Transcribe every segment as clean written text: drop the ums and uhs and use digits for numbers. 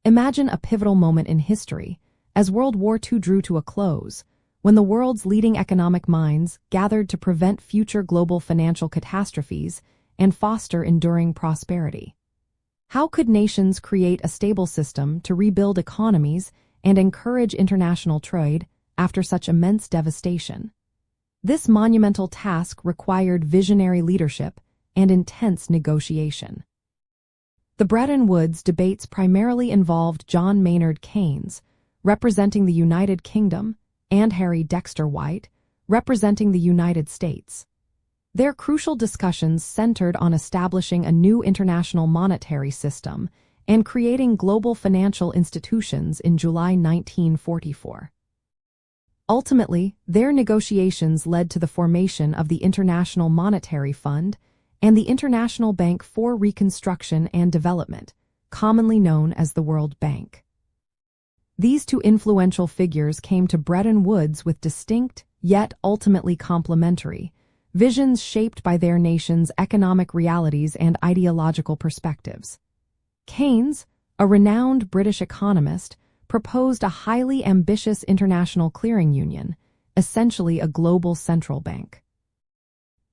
Imagine a pivotal moment in history, as World War II drew to a close, when the world's leading economic minds gathered to prevent future global financial catastrophes and foster enduring prosperity. How could nations create a stable system to rebuild economies and encourage international trade after such immense devastation? This monumental task required visionary leadership and intense negotiation. The Bretton Woods debates primarily involved John Maynard Keynes, representing the United Kingdom, and Dexter White, representing the United States. Their crucial discussions centered on establishing a new international monetary system and creating global financial institutions in July 1944. Ultimately, their negotiations led to the formation of the International Monetary Fund and the International Bank for Reconstruction and Development, commonly known as the World Bank. These two influential figures came to Bretton Woods with distinct, yet ultimately complementary, visions shaped by their nation's economic realities and ideological perspectives. Keynes, a renowned British economist, proposed a highly ambitious international clearing union, essentially a global central bank.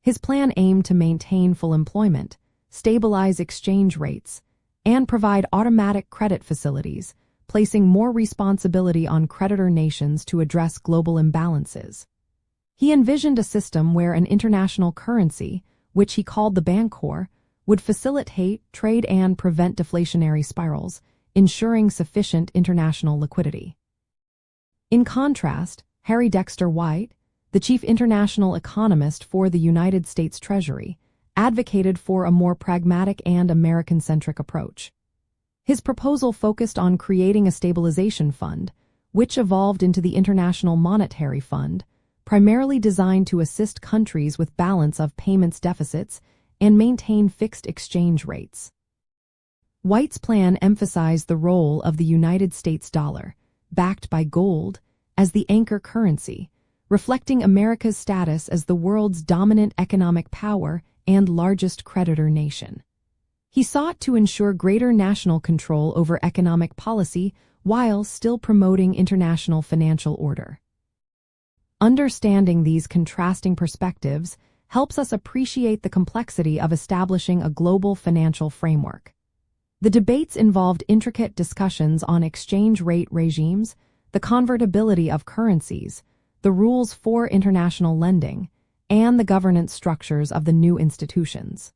His plan aimed to maintain full employment, stabilize exchange rates, and provide automatic credit facilities, placing more responsibility on creditor nations to address global imbalances. He envisioned a system where an international currency, which he called the Bancor, would facilitate trade and prevent deflationary spirals, ensuring sufficient international liquidity. In contrast, Dexter White, the chief international economist for the United States Treasury, advocated for a more pragmatic and American-centric approach. His proposal focused on creating a stabilization fund, which evolved into the International Monetary Fund, primarily designed to assist countries with balance of payments deficits and maintain fixed exchange rates. White's plan emphasized the role of the United States dollar, backed by gold, as the anchor currency, reflecting America's status as the world's dominant economic power and largest creditor nation. He sought to ensure greater national control over economic policy while still promoting international financial order. Understanding these contrasting perspectives helps us appreciate the complexity of establishing a global financial framework. The debates involved intricate discussions on exchange rate regimes, the convertibility of currencies, the rules for international lending, and the governance structures of the new institutions.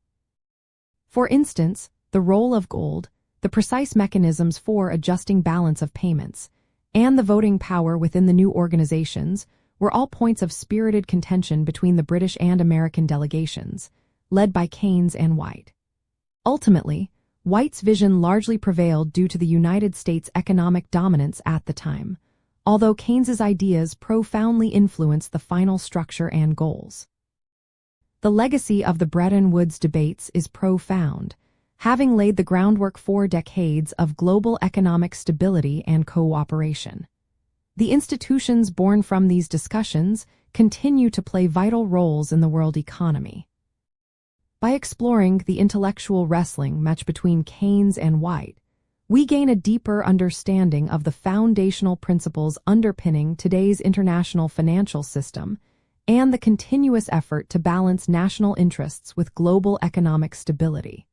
For instance, the role of gold, the precise mechanisms for adjusting balance of payments, and the voting power within the new organizations were all points of spirited contention between the British and American delegations, led by Keynes and White. Ultimately, White's vision largely prevailed due to the United States' economic dominance at the time, although Keynes's ideas profoundly influenced the final structure and goals. The legacy of the Bretton Woods debates is profound, having laid the groundwork for decades of global economic stability and cooperation. The institutions born from these discussions continue to play vital roles in the world economy. By exploring the intellectual wrestling match between Keynes and White, we gain a deeper understanding of the foundational principles underpinning today's international financial system and the continuous effort to balance national interests with global economic stability.